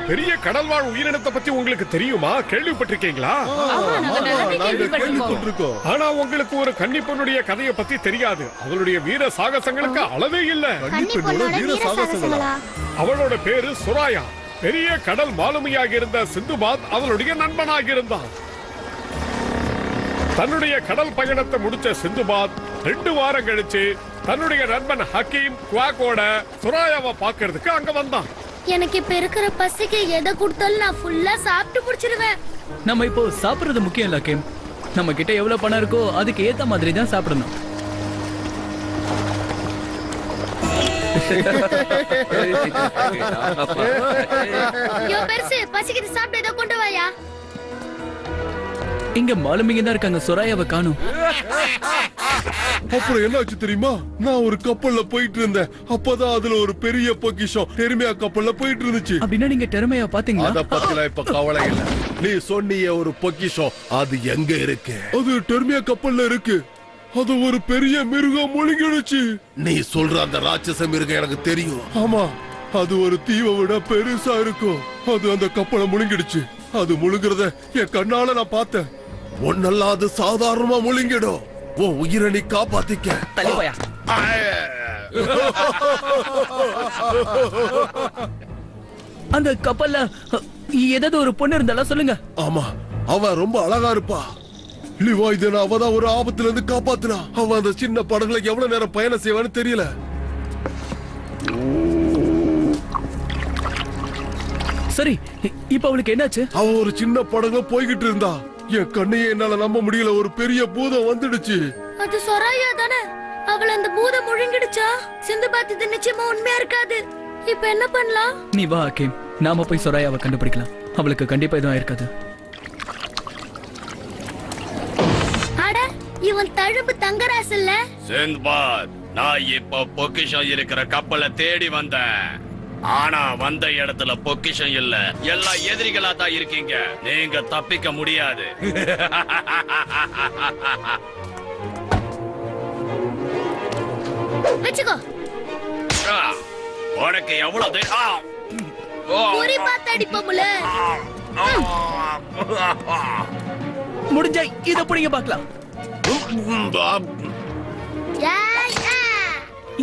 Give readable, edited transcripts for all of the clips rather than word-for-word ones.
பெரிய கடல்வாழ் உயிரினத்தை பத்தி உங்களுக்கு தெரியுமா? கேள்விப்பட்டிருக்கீங்களா? ஆனா உங்களுக்கு ஒரு கன்னிப்பெண்ணுடைய கதையை பத்தி தெரியாது. அவளுடைய வீர சாகசங்களுக்கு அளவே இல்ல. அவளோட பேரு சுராயா. பெரிய கடல் மாலுமியாக இருந்த சிந்துபாத் அவளுடைய நண்பனாக இருந்தான். தன்னுடைய கடல் பயணத்தை முடிச்ச சிந்துபாத் 2 வாரம் கழிச்சு தன்னுடைய நண்பன் ஹக்கீம் குவாக்கோட சுராயாவை பாக்குறதுக்கு அங்க வந்தான். எனக்கு இப்ப இருக்கிற பசிக்கு எதை கொடுத்தாலும் நான் ஃபுல்லா சாப்பிட்டு முடிச்சிடுவேன். நம்ம இப்போ சாப்பிடுறது முக்கியம் இல்ல ஹக்கீம். நம்ம கிட்ட எவ்வளவு பணம் இருக்கோ அதுக்கு ஏத்த மாதிரி தான் சாப்பிடணும். பசிக்குது, சாப்பிட்டு ஏதோ கொண்டு வாயா. இங்க மாலுமிங்க தான் இருக்காங்க, சொராயாவை காணும். அப்புறம் என்ன ஆச்சு தெரியுமா? நான் ஒரு கப்பல்ல போயிட்டு இருந்தேன். அப்பதான் அதுல ஒரு பெரிய பொக்கிஷம் டெர்மியா கப்பல்ல போயிட்டு இருந்துச்சு. அப்படின்னா நீங்க டெர்மியா பாத்தீங்களா? அத பத்திலாம் இப்ப கவலை இல்ல. நீ சொன்னிய ஒரு பொக்கிஷம், அது எங்க இருக்கு? அது டெர்மியா கப்பல்ல இருக்கு. அது ஒரு பெரிய மிருகம் முழுங்கிடுச்சு. நீ சொல்ற அந்த ராட்சச மிருகம் எனக்கு தெரியும். ஆமா, அது ஒரு தீவை விட பெருசா இருக்கும். அது அந்த கப்பலை முழுங்கிடுச்சு. அது முழுங்குறத என் கண்ணால நான் பார்த்தேன். ஒன்னெல்லாம் அது சாதாரணமா முழுங்கிடும். உன் உயிரை நீ காப்பாத்திக்க. தலைப்போயா. அந்த கப்பல்ல ஏதாவது ஒரு பொண்ணு இருந்தாலும் சொல்லுங்க. ஆமா, அவ ரொம்ப அழகா இருப்பா. லிவாய்தேன அவதான் ஒரு ஆபத்துல இருந்து காப்பாத்தினா. அவ அந்த சின்ன படகுல எவ்வளவு நேரம் பயணம் செய்வான்னு தெரியல. சரி, இப்ப அவளுக்கு என்னாச்சு? அவ ஒரு சின்ன படகுல போய்கிட்டு இருந்தா. என் கண்ணையே என்னால நம்ப முடியல. ஒரு பெரிய பூதம் வந்துடுச்சு. அது சொராயா தானே? அவள அந்த பூதம் முழுங்கிடுச்சா? சிந்துபாத் இது நிச்சயமா உண்மையா இருக்காது. இப்ப என்ன பண்ணலாம்? நீ வா ஹக்கீம், நாம போய் சொராயாவை கண்டுபிடிக்கலாம். அவளுக்கு கண்டிப்பா எதுவும் ஆயிருக்காது. அட, இவன் தழும்பு தங்கராசு இல்ல? சிந்துபாத், நான் இப்ப பொக்கிஷம் இருக்கிற கப்பலை தேடி வந்தேன். ஆனா வந்த இடத்துல பொக்கிஷம் இல்ல. எல்லாம் எதிரிகளா தான் இருக்கீங்க. நீங்க தப்பிக்க முடியாது. வெச்சுக்கோ. உனக்கு எவ்வளவு குறி பார்த்து அடிப்போம்ல. முடிஞ்சா இத புடிங்க பார்க்கலாம்.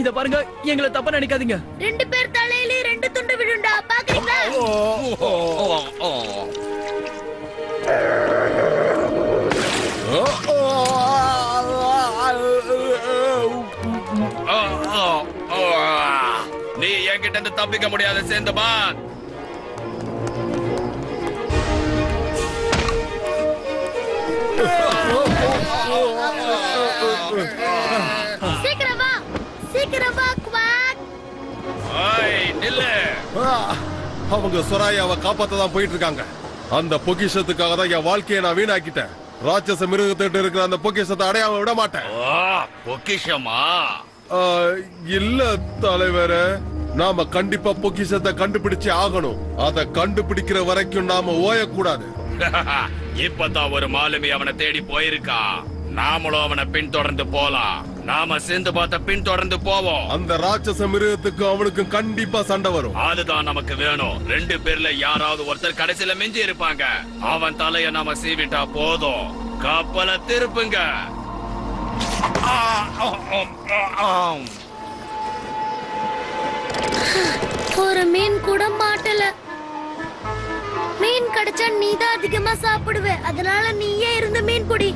இத பாருங்க, எங்களை தப்பா நினைக்காதீங்க. 2 பேர் தலையில 2 துண்டு விடுண்டா, பாக்குறீங்களா? நீ என்கிட்ட இருந்து தப்பிக்க முடியாத சிந்துபாத். சீக்கிரம் வா, சீக்கிரம் வா குவாக். அவங்க சொராயாவை காப்பாத்ததான் போயிட்டு இருக்காங்க. அந்த பொக்கிஷத்துக்காக தான் என் வாழ்க்கையை நான் வீணாக்கிட்டேன். ராட்சச மிருகத்திட்ட இருக்கிற அந்த பொக்கிஷத்தை அடையாம விட மாட்டேன். பொக்கிஷமா? இல்ல தலைவரே, நாம கண்டிப்பா பொக்கிஷத்தை கண்டுபிடிச்சே ஆகணும். அதை கண்டுபிடிக்கிற வரைக்கும் நாம ஓயக்கூடாது. இப்பதான் ஒரு மாலுமி அவனை தேடி போயிருக்கா. நாமளும் அவனை பின்தொடர்ந்து போலாம். நாம சிந்துபாத்தை பின்தொடர்ந்து போவோம். அந்த ராட்சச மிருகத்துக்கு அவனுக்கு கண்டிப்பா சண்டை வரும். அதுதான் நமக்கு வேணும். 2 பேர்ல யாராவது ஒருத்தர் கடைசியில மிஞ்சி இருப்பாங்க. அவன் தலைய நாம சீவிட்டா போதும். கப்பலை திருப்புங்க. ஒரு மீன் கூட மாட்டல. மீன் கிடைச்சா நீதான் அதிகமா சாப்பிடுவ. அதனால நீயே இருந்து மீன் பிடி.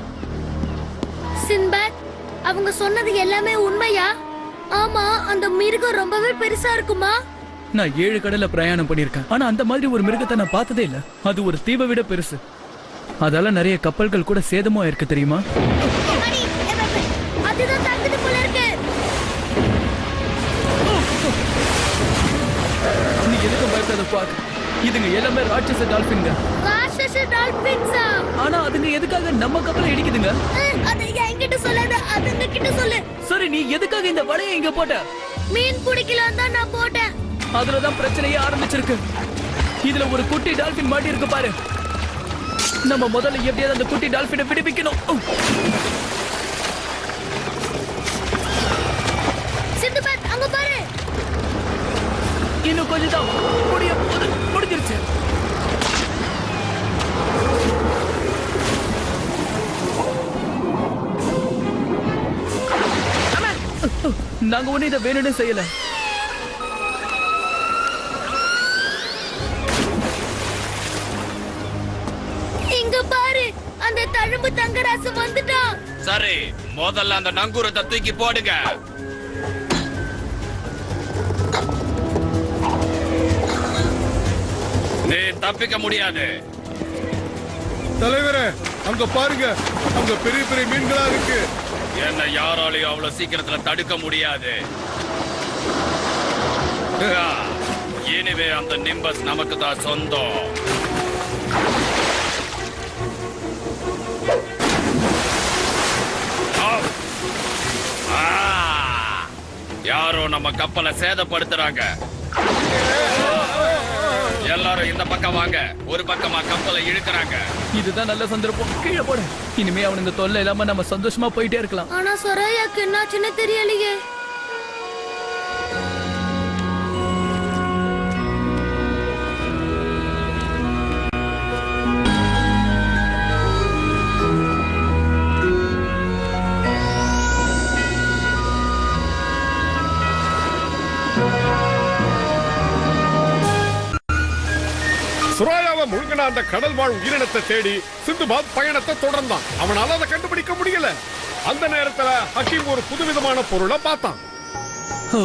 சின்பாத், அவங்க சொன்னது எல்லாமே உண்மையா? ஆமா, அந்த மிருகம் ரொம்பவே பெருசா இருக்குமா? நான் 7 கடல்ல பிரயாணம் பண்ணிருக்கேன். ஆனா அந்த மாதிரி ஒரு மிருகத்தை நான் பார்த்ததே இல்ல. அது ஒரு தீவை விட பெருசு. அதால நிறைய கப்பல்கள் கூட சேதமா இருக்கு, தெரியுமா? அதுதான் தங்குது போல இருக்கு. நீ எதுக்கும் பயப்படாத பாக். இதுங்க எல்லாமே ராட்சச டால்பின்ங்க. ராட்சச டால்பின்ஸா? ஆனா அதுங்க எதுக்காக நம்ம கப்பலை இடிக்குதுங்க? அதை என்கிட்ட சொல்லாத, அதுங்க கிட்ட சொல்லு. சரி, நீ எதுக்காக இந்த வலையை இங்க போட்ட? மீன் பிடிக்கலாம் தான் நான் போட்டேன். அதுலதான் பிரச்சனையே ஆரம்பிச்சிருக்கு. இதுல ஒரு குட்டி டால்பின் மாட்டி இருக்கு பாரு. நம்ம முதல்ல எப்படியாவது அந்த குட்டி டால்பினை விடுவிக்கணும். சிந்துபாத், அங்க பாரு. இன்னும் கொஞ்சம் தான் முடிஞ்சிருச்சு. நாங்க ஒண்ணு இதை வேணும்னு செய்யல. இங்க பாரு, அந்த தழும்பு தங்கராசு வந்துட்டான். சரி, முதல்ல அந்த நங்கூரத்தை தூக்கி போடுங்க. நீ தப்பிக்க முடியாது. தலைவரே, அங்க பாருங்க, அங்க பெரிய பெரிய மீன்களா இருக்கு. என்ன யாராலையும் அவ்வளவு சீக்கிரத்துல தடுக்க முடியாது. இனிமே அந்த நிம்பஸ் நமக்கு தான் சொந்தம். யாரோ நம்ம கப்பலை சேதப்படுத்துறாங்க. எல்லாரும் இந்த பக்கம் வாங்க. ஒரு பக்கமா கப்பலை இழுக்கிறாங்க. இதுதான் நல்ல சந்தர்ப்பம். கீழே போடு. இனிமே அவனுங்க தொல்லை இல்லாம நம்ம சந்தோஷமா போயிட்டே இருக்கலாம். ஆனா சொராயாக்கு என்னாச்சுன்னு தெரியலையே. சுராயாவை முழுங்கின அந்த கடல் வாழ் உயிரினத்தை தேடி சிந்துபாத் பயணத்தை தொடர்ந்தான். அவனால அதை கண்டுபிடிக்க முடியல. அந்த நேரத்துல ஹக்கீம் ஒரு புதுவிதமான பொருளை பார்த்தான். ஓ,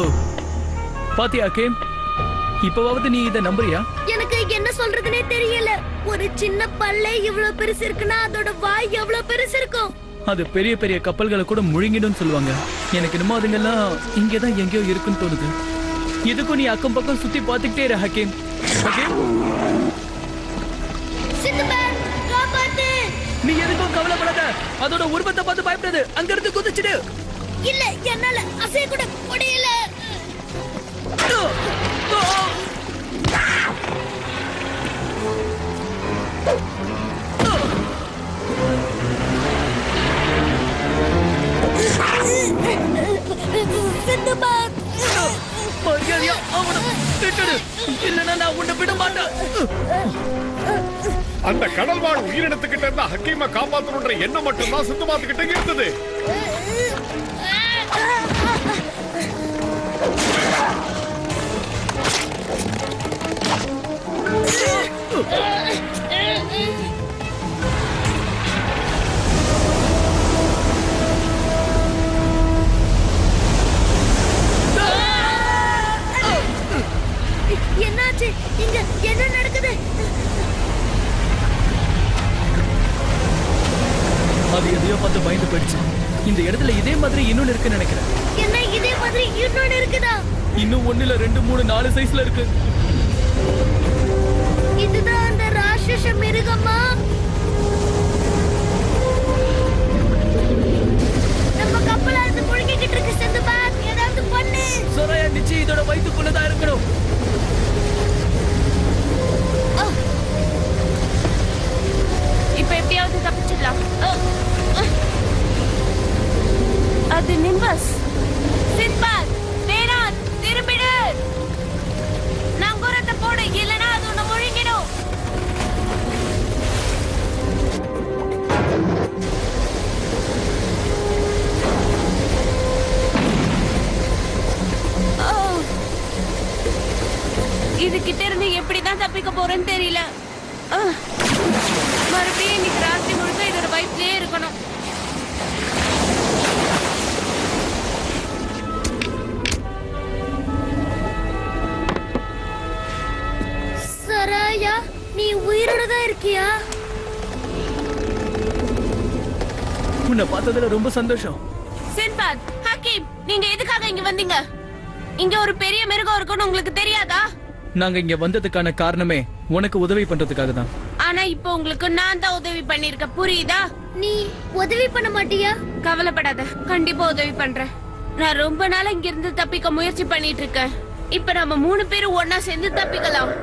பாத்தியா ஹக்கீம்? இப்பவாவது நீ இதை நம்புறியா? எனக்கு என்ன சொல்றதுனே தெரியல. ஒரு சின்ன பல்லே இவ்வளவு பெருசு இருக்குன்னா அதோட வாய் எவ்வளவு பெருசு இருக்கும்? அது பெரிய பெரிய கப்பல்களை கூட முழுங்கிடும் சொல்லுவாங்க. எனக்கு என்னமோ அதுங்கெல்லாம் இங்கதான் எங்கேயோ இருக்குன்னு தோணுது. இதுக்கும் நீ அக்கம் பக்கம் சுத்தி பாத்துக்கிட்டே இரு ஹக்கீம். ஹக்கீம், சிந்துபாத், காப்பாத்து. நீ எதுக்கும் கவலைப்படாத. அதோட உருவத்தை பார்த்து பயப்படாது. அங்க இருந்து குதிச்சிடு. இல்ல, என்னால அசைய கூட முடியல. சிந்துபாத், மரியாதையா அவனை விட்டுடு. இல்லைன்னா நான் உன்னை விட மாட்டேன். அந்த கடல் வாழ் உயிரினத்துக்கிட்ட இருந்த ஹக்கீமை காப்பாற்றணுன்ற எண்ணம் மட்டும்தான் சிந்துபாத் கிட்ட இருந்தது. என்னாச்சு? இங்க என்ன நடக்குது? அது எதையோ பார்த்து பயந்து போயிடுச்சு. இந்த இடத்துல இதே மாதிரி இன்னொன்னு இருக்குன்னு நினைக்கிறேன். என்ன இதே மாதிரி இன்னொன்னு இருக்குதா? இன்னும் 1 இல்ல 2 3 4 சைஸ்ல இருக்கு. இதுதான் அந்த ராட்சச மிருகமா? நம்ம கப்பல அது முழுங்கிட்டு இருக்கு. சிந்துபாத், ஏதாவது பண்ணு. சொராயா நிச்சயம் இதோட வயித்துக்குள்ளதான் இருக்கணும். இப்ப எப்படியாவது தப்பிச்சிடலாம். அது நிம்பஸ். சிந்துபாத், வேணாம், திரும்பிடு. நங்கூரத்தை போடு, இல்லனா அது உன்னை முழுங்கிடும். இது கிட்ட இருந்து எப்படிதான் தப்பிக்க போறேன்னு தெரியல. மறுபடியும் இன்னைக்கு ராத்திரி முழுக்க இதோட வயிற்றுலயே இருக்கணும். சராயா, நீ உயிரோட தான் இருக்கியா? உன்னை பார்த்ததுல ரொம்ப சந்தோஷம். சிந்துபாத், ஹக்கீம், நீங்க எதுக்காக இங்க வந்தீங்க? இங்க ஒரு பெரிய மிருகம் இருக்குன்னு உங்களுக்கு தெரியாதா? நாங்க இங்க வந்ததுக்கான காரணமே உனக்கு உதவி பண்றதுக்காக தான். ஆனா இப்போ உங்களுக்கு நான் தான் உதவி பண்ணிருக்க, புரியுதா? நீ உதவி பண்ண மாட்டியா? கவலைப்படாத, கண்டிப்பா உதவி பண்றேன். நான் ரொம்ப நாளா இங்க இருந்து தப்பிக்க முயற்சி பண்ணிட்டு இருக்கேன். இப்ப நம்ம 3 பேரும் ஒன்னா சேர்ந்து தப்பிக்கலாம்.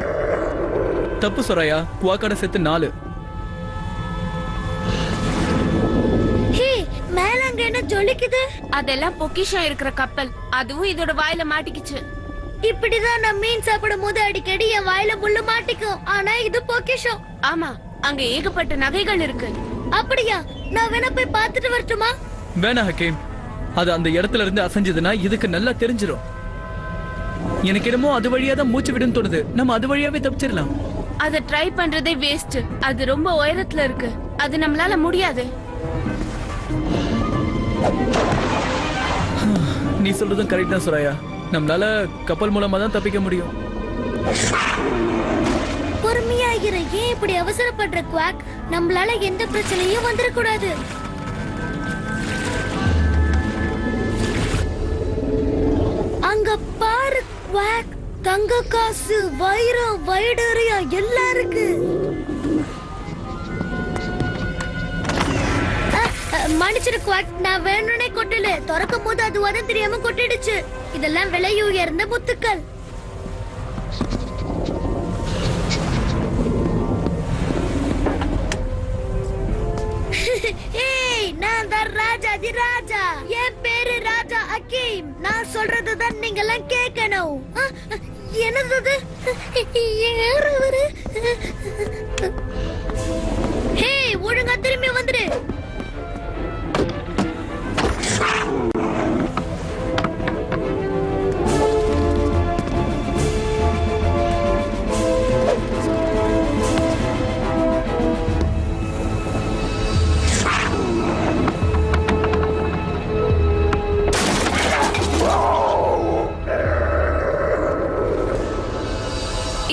தப்பு சொராயா, குவாக்காட சேர்த்து 4. ஹே, மேல அங்க என்ன ஜொலிக்குது? அதெல்லாம் பொக்கிஷம் இருக்கிற கப்பல். அதுவும் இதோட வாயில மாட்டிக்கிச்சு. இப்படிதான் நான் மீன் சாப்பிடும் போது அடிக்கடி என் வாயில முள்ளு மாட்டிக்கும். ஆனா இது பொக்கிஷம். ஆமா, அங்க ஏகப்பட்ட நகைகள் இருக்கு. அப்படியா? நான் வேணா போய் பார்த்துட்டு வரட்டுமா? வேணா ஹக்கீம், அது அந்த இடத்துல இருந்து அசைஞ்சதுன்னா இதுக்கு நல்லா தெரிஞ்சிடும். எனக்கு என்னமோ அது வழியா தான் மூச்சு விடுன்னு தோணுது. நம்ம அது வழியாவே தப்பிச்சிடலாம். அத ட்ரை பண்றதே வேஸ்ட். அது ரொம்ப உயரத்துல இருக்கு. அது நம்மளால முடியாது. நீ சொல்றதும் கரெக்ட் தான் சுராயா. நம்மளால கப்பல் மூலமா தான் தப்பிக்க முடியும். பொறுமையாகிற, ஏன் இப்படி அவசரப்படுற குவாக்? நம்மளால எந்த பிரச்சனையும் வந்துடக்கூடாது. அங்க பாரு குவாக், தங்க காசு, வைரம், வைடூரியம் எல்லாம் இருக்கு. மன்னிச்சிரு குவாக், நான் வேணும்னே கொட்டல. திறக்கும் போது அது வதம் தெரியாம கொட்டிடுச்சு. இதெல்லாம் விலை உயர்ந்த முத்துக்கள். ஏய், நான் தான் ராஜாதி ராஜா. என் பேரு ராஜா ஹக்கீம். நான் சொல்றதுதான் நீங்க எல்லாம் கேட்கணும். என்னது? யார் அவரு? ஹே, ஒழுங்கா திரும்பி வந்துரு.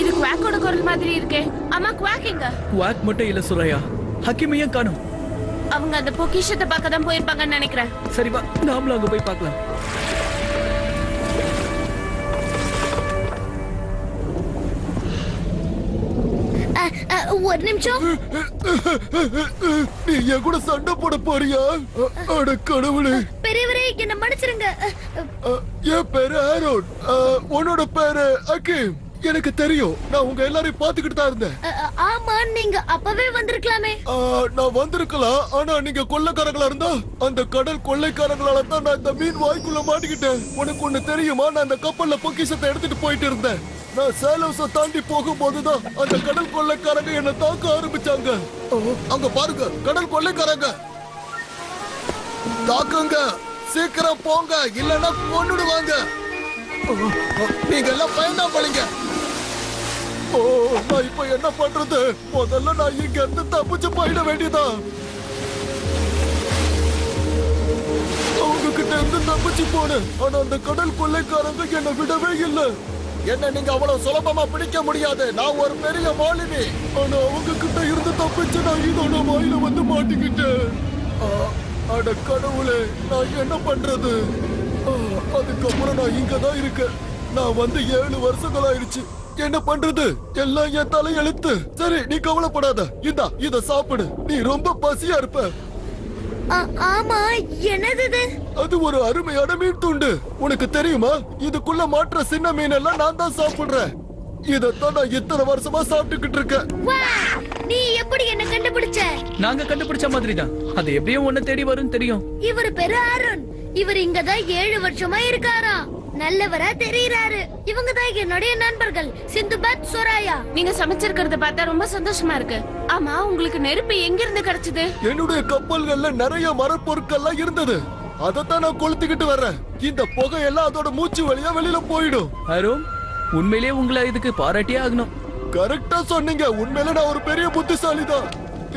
இது குவாக்கோட குரல் மாதிரி இருக்கே. அம்மா, குவாக் எங்க? குவாக் மட்டும் இல்ல சுராயா, ஹக்கீமையும் காணும். அவங்க அந்த பொக்கிஷத்தை பார்க்க தான் போயிருப்பாங்கன்னு நினைக்கிறேன். சரி வா, நாமளும் அங்க போய் பார்க்கலாம். ஒரு நிமிஷம். நீ என் கூட சண்டை போட போறியா? அட கடவுளே. பெரியவரே, என்ன மன்னிச்சிருங்க. என் பேரு ஆரோன். உன்னோட பேரு ஹக்கீம். எனக்கு தெரியும். நான் உங்க எல்லாரையும் பாத்துக்கிட்டு தான் இருந்தேன். ஆமா, நீங்க அப்பவே வந்திருக்கலாமே. நான் வந்திருக்கலாம். ஆனா நீங்க கொள்ளைக்காரங்களா இருந்தா, அந்த கடல் கொள்ளைக்காரங்களால தான் நான் இந்த மீன் வாய்க்குள்ள மாட்டிக்கிட்டேன். உனக்கு ஒண்ணு தெரியுமா? நான் அந்த கப்பல்ல பொக்கிஷத்தை எடுத்துட்டு போயிட்டு இருந்தேன். நான் சேலம்ஸ தாண்டி போகும்போதுதான் அந்த கடல் கொள்ளைக்காரங்க என்ன தாக்க ஆரம்பிச்சாங்க. அங்க பாருங்க, கடல் கொள்ளைக்காரங்க. தாக்குங்க, சீக்கிரம் போங்க, இல்லன்னா கொன்னுடுவாங்க. நீங்க எல்லாம் பயணம் பண்ணுங்க. நான் இப்ப என்ன பண்றது? முதல்ல நான் இங்க இருந்து தப்பிச்சு போயிட வேண்டியதான். அவங்க கிட்ட இருந்து தப்பிச்சு போனேன். ஆனா அந்த கடல் கொள்ளைக்காரங்க என்ன விடவே இல்லை. என்ன நீங்க அவ்வளவு சுலபமா பிடிக்க முடியாது. நான் ஒரு பெரிய மாலுமி. ஆனா அவங்க கிட்ட இருந்து தப்பிச்சு நான் இதோட வாயில வந்து மாட்டிக்கிட்டேன். அட கடவுளே, நான் என்ன பண்றது? அதுக்கப்புறம் நான் இங்கதான் இருக்கேன். நான் வந்து 7 வருஷங்கள் ஆயிடுச்சு. என்ன பண்றது? எல்லாம் என் தலையெழுத்து. சரி, நீ கவலைப்படாத. இந்தா, இத சாப்பிடு. நீ ரொம்ப பசியா இருப்ப. ஆமா, என்னது? அது ஒரு அருமையான மீன் துண்டு. உனக்கு தெரியுமா? இதுக்குள்ள மாற்ற சின்ன மீன் எல்லாம் நான் தான் சாப்பிடுறேன். இதத்தான் நான் இத்தனை வருஷமா சாப்பிட்டுக்கிட்டு இருக்கேன். நீ எப்படி என்ன கண்டுபிடிச்ச? நாங்க கண்டுபிடிச்ச மாதிரி தான். அது எப்படியும் ஒண்ணு தேடி வரும்னு தெரியும். இவர் பேரு அருண். இவர் இங்கதான் 7 வருஷமா இருக்காரா. நல்லவரா தெரியுறாரு. இவங்க தான் என்னுடைய நண்பர்கள், சிந்துபாத், சொராயா. நீங்க சமைச்சிருக்கிறத பார்த்தா ரொம்ப சந்தோஷமா இருக்கு. ஆமா, உங்களுக்கு நெருப்பு எங்க இருந்து கிடைச்சது? என்னுடைய கப்பல்கள்ல நிறைய மரப்பொருட்கள்லாம் இருந்தது. அதத்தான் நான் கொளுத்திக்கிட்டு வர்றேன். இந்த புகையெல்லாம் அதோட மூச்சு வழியா வெளியில போயிடும். அருண், உண்மையிலேயே உங்களை இதுக்கு பாராட்டியே ஆகணும். கரெக்டா சொன்னீங்க. உண்மையில நான் ஒரு பெரிய புத்திசாலி தான்.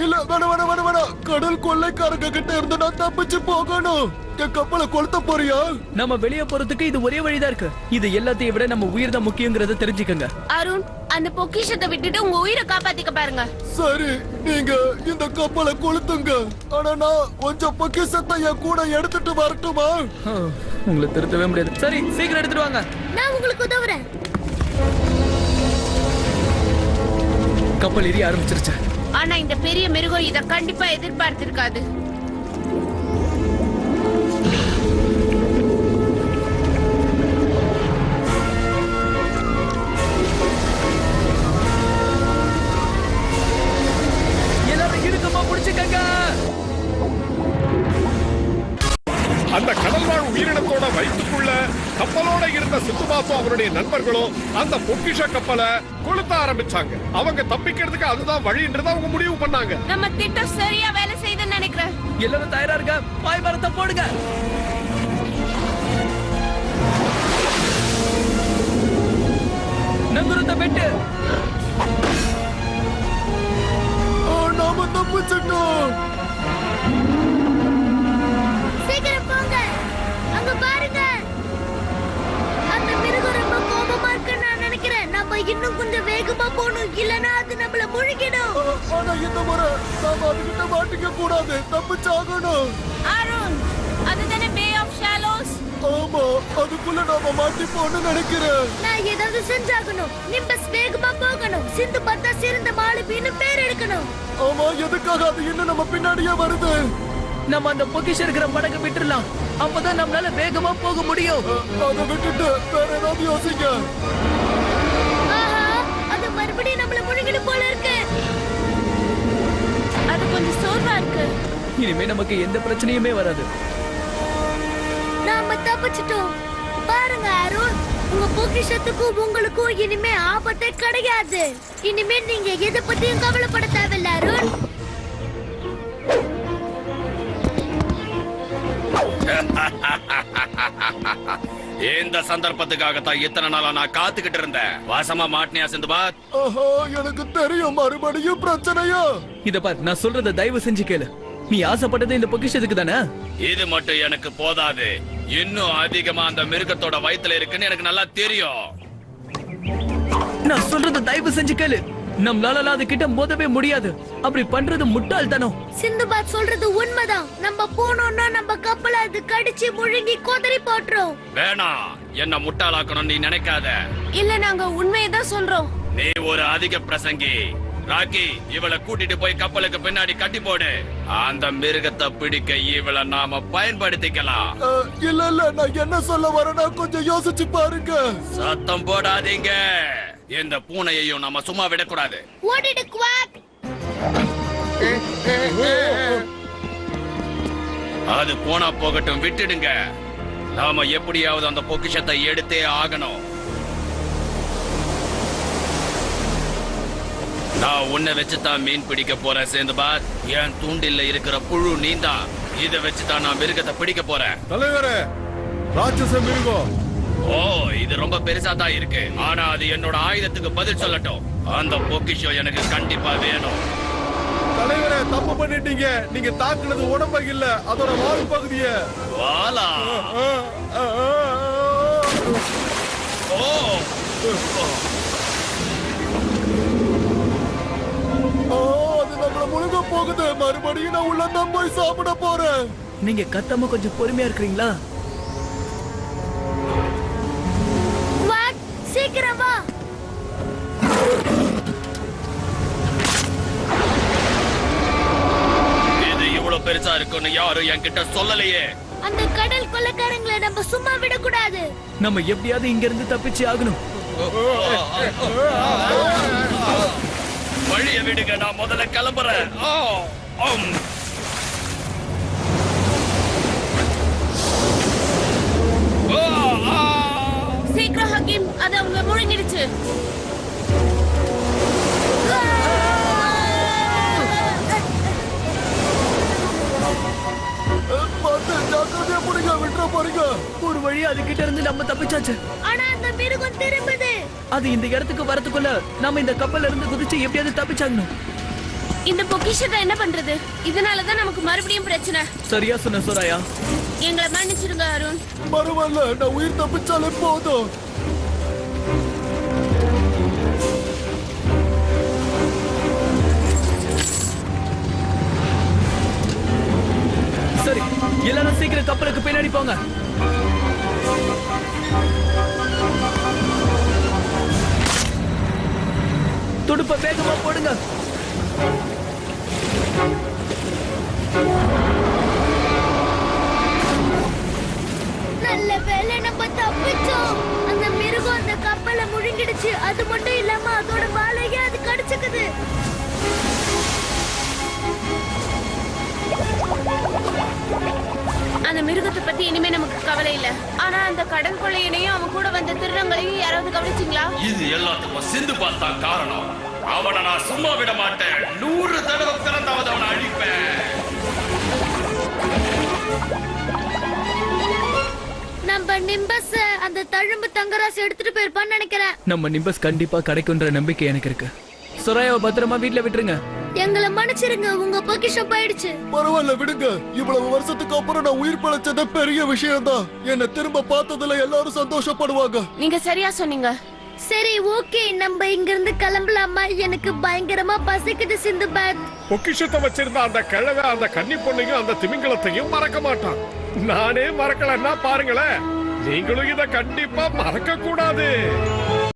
இல்ல, வேணாம். கடல் கொள்ளைக்காரங்க கிட்ட இருந்து நான் தப்பிச்சு போகணும். என் கப்பலை கொளுத்த போறியா? நம்ம வெளியே போறதுக்கு இது ஒரே வழிதான் இருக்கு. இது எல்லாத்தையும் விட நம்ம உயிர் தான் முக்கியங்கிறத தெரிஞ்சுக்கங்க. அருண், அந்த பொக்கிஷத்தை விட்டுட்டு உங்க உயிரை காப்பாத்திக்க பாருங்க. சரி, நீங்க இந்த கப்பலை கொளுத்துங்க. ஆனா நான் கொஞ்சம் பொக்கிஷத்தை என் கூட எடுத்துட்டு வரட்டுமா? உங்களை திருத்தவே முடியாது. சரி, சீக்கிரம் எடுத்துட்டு வாங்க. நான் உங்களுக்கு உதவுறேன். கப்பல் எரிய ஆரம்பிச்சிருச்சு. ஆனா இந்த பெரிய மிருகம் இத கண்டிப்பா எதிர்பார்த்திருக்காது. எல்லாரும் இறுக்கமா பிடிச்சுக்கங்க. அந்த கடல் வாழ் உயிரினத்தோட வயிற்றுக்குள்ள கப்பலோட இருந்த சித்துபாசும் அவருடைய நண்பர்களும் அந்த பொக்கிஷ கப்பலை கொளுத்த ஆரம்பிச்சாங்க. அவங்க தப்பிக்கிறதுக்கு அதுதான் வழின்றத அவங்க முடிவு பண்ணாங்க. நம்ம திட்டம் சரியா வேலை செய்யுதுன்னு நினைக்கிறேன். எல்லாரும் தயாரா இருக்க. பாய் மரத்தை போடுங்க. இருக்கு. நாம தப்பிச்சிட்டோம். சீக்கிரம் போங்க. அங்க பாருங்க. அந்த மிருகம் ரொம்ப கோபமா இருக்குன்னு நான் நினைக்கிறேன். நம்ம இன்னும் கொஞ்சம் வேகமா போகணும், இல்லனா அது நம்மள முழுங்கிடும். ஆனா இந்த முறை நாம அதுகிட்ட மாட்டிக்க கூடாது, தப்பிச்சாகணும். அருண், அதுதானே பே ஆஃப் ஷாலோஸ்? ஆமா, அதுக்குள்ள நாம மாட்டிப்போன்னு நினைக்கிறேன். நான் ஏதாவது செஞ்சாகணும். நிம்பஸ் வேகமா போகணும். சிந்து பார்த்தா சிறந்த மாலுமின்னு பேர் எடுக்கணும். ஆமா, எதுக்காக அது இன்னும் நம்ம பின்னாடியே வருது? நம்ம அந்த பொக்கிஷம் இருக்கிற படகு விட்டுறலாம். அப்பதான் நம்மளால வேகமா போக முடியும். அதை விட்டுட்டு வேற ஏதாவது யோசிங்க. ஆஹா, அது மறுபடியும் நம்மள முழுங்கிடும் போல இருக்கு. அது கொஞ்சம் சோர்வா இருக்கு. இனிமே நமக்கு எந்த பிரச்சனையுமே வராது. நாம தப்பிச்சிட்டோம். பாருங்க அருண், உங்க பொக்கிஷத்துக்கும் உங்களுக்கும் இனிமே ஆபத்தே கிடையாது. இனிமே நீங்க எதை பத்தியும் கவலைப்பட தேவையில்ல அருண். இந்த சந்தர்ப்பத்துக்காகத்தான் இத்தனை நாளா நான் காத்துக்கிட்டு இருந்தேன். வாசமா மாட்டினியா சிந்துபாத்? ஆஹா, எனக்கு தெரியும். மறுபடியும் பிரச்சனையா? இத பார், நான் சொல்றத தயவு செஞ்சு கேளு. நீ ஆசைப்பட்டது இந்த பொக்கிஷத்துக்கு தானே? இது மட்டும் எனக்கு போதாது. இன்னும் அதிகமா அந்த மிருகத்தோட வயித்துல இருக்குன்னு எனக்கு நல்லா தெரியும். நான் சொல்றத தயவு செஞ்சு கேளு. நம்மளால அது கிட்ட மோதவே முடியாது. அப்படி பண்றது முட்டாள்தனம். சிந்துபாத் சொல்றது உண்மைதான். நம்ம போனோம்னா நம்ம கப்பலை அது கடிச்சு முழுங்கி கொதறி போட்டுரும். வேணாம், என்ன முட்டாளாக்கணும் நீ நினைக்காத. இல்ல, நாங்க உண்மையதான் சொல்றோம். நீ ஒரு அதிக பிரசங்கி. ராக்கி, இவளை கூட்டிட்டு போய் கப்பலுக்கு பின்னாடி கட்டி போடு. அந்த மிருகத்தை பிடிக்க இவளை நாம பயன்படுத்திக்கலாம். இல்ல இல்ல, நான் என்ன சொல்ல வரேன்னா கொஞ்சம் யோசிச்சு பாருங்க. சத்தம் போடாதீங்க. இந்த பூனையையும் நாம சும்மா விடக்கூடாது. ஓடிடு குவாக். அது போனா போகட்டும், விட்டுடுங்க. நாம எப்படியாவது அந்த பொக்கிஷத்தை எடுத்தே ஆகணும். நான் உன்னை வச்சுதான் மீன் பிடிக்க போறேன் சேந்துபாத். என் தூண்டில்ல இருக்கிற புழு நீந்தான். இதை வச்சுதான் நான் மிருகத்தை பிடிக்க போறேன். தலைவரே, ராட்சச மிருகம். ஓ, இது ரொம்ப பெருசா தான் இருக்கு. ஆனா அது என்னோட ஆயுதத்துக்கு பதில் சொல்லட்டும். அந்த பொக்கிஷம் எனக்கு கண்டிப்பா வேணும். தலைவரே, தப்பு பண்ணிட்டீங்க. நீங்க தாக்குனது உடம்பு இல்ல, அதோட வால் பகுதிய. வாலா? ஓ, அது நம்மள முழுங்க போகுது. மறுபடியும் நான் உள்ள தான் போய் சாப்பிட போறேன். நீங்க கத்தாம கொஞ்சம் பொறுமையா இருக்கிறீங்களா? குவாக், சீக்கிரம் வா. இது இவ்வளவு பெருசா இருக்குன்னு யாரும் என்கிட்ட சொல்லலையே. அந்த கடல் கொள்ளைக்காரங்களை நம்ம சும்மா விடக்கூடாது. நம்ம எப்படியாவது இங்க இருந்து தப்பிச்சு ஆகணும். வழிய விடுங்க, நான் முதல்ல கிளம்புறேன். சீக்கிரம் ஹக்கீம், அது அவங்க முழுங்கிடுச்சு. பார்த்து ஜாக்கிரதையா புடிங்க, விட்டுற போறீங்க. ஒரு வழியா அது கிட்ட இருந்து நம்ம தப்பிச்சாச்சு. ஆனா அந்த மிருகம் திரும்புது. அது இந்த இடத்துக்கு வரதுக்குள்ள நாம இந்த கப்பல்ல இருந்து குதிச்சு எப்படியாவது தப்பிச்சாகணும். இந்த பொக்கிஷத்தை என்ன பண்றது? இதனாலதான் நமக்கு மறுபடியும் பிரச்சனை. சரியா சொன்ன சோராயா. எங்களை மன்னிச்சிடுங்க அருண். பரவாயில்ல, நான் உயிர் தப்பிச்சாலே போதும். சரி, எல்லாரும் சீக்கிரம் கப்பலுக்கு பின்னாடி போங்க. துடுப்ப வேகமா போடுங்க. நல்ல வேளை நம்ம தப்பிச்சோம். அந்த மிருகம் அந்த கப்பலை முழுங்கிடுச்சு. அது மட்டும் இல்லாம அதோட வாழையே அது கடிச்சுக்குது. அந்த மிருகத்தை பத்தி இனிமே நமக்கு கவலை இல்ல. ஆனா அந்த கடல் கொள்ளையனையும் அவன் கூட வந்த திருடங்களையும் யாராவது கவனிச்சிங்களா? இது எல்லாத்துக்கும் சிந்து பார்த்தா காரணம். அவனை நான் சும்மா விட மாட்டேன். 100 தடவை பிறந்தாவது அவனை அழிப்பேன். நம்ம நிம்பஸ் அந்த அந்த தழும்பு தங்கராசு எடுத்துட்டு போயிருப்பான்னு நினைக்கிறேன். நம்ம நிம்பஸ் கண்டிப்பா கிடைக்குன்ற நம்பிக்கை எனக்கு இருக்கு. சொராயாவை பத்திரமா வீட்ல விட்டுருங்க. எங்களை மன்னிச்சிருங்க, உங்க பொக்கிஷம் போயிடுச்சு. பரவாயில்ல விடுங்க. இவ்வளவு வருஷத்துக்கு அப்புறம் நான் உயிர் பழைச்சது பெரிய விஷயம் தான். என்ன திரும்ப பார்த்ததுல எல்லாரும் சந்தோஷப்படுவாங்க. நீங்க சரியா சொன்னீங்க. சரி ஓகே, நம்ம இங்க இருந்து கிளம்பலாமா? எனக்கு பயங்கரமா பசிக்குது சிந்துபாத். பொக்கிஷத்தை வச்சிருந்த அந்த கிழவை, அந்த கன்னி பொண்ணையும் அந்த திமிங்கலத்தையும் மறக்க மாட்டான். நானே மறக்கலன்னா பாருங்களேன், நீங்களும் இத கண்டிப்பா மறக்க கூடாது.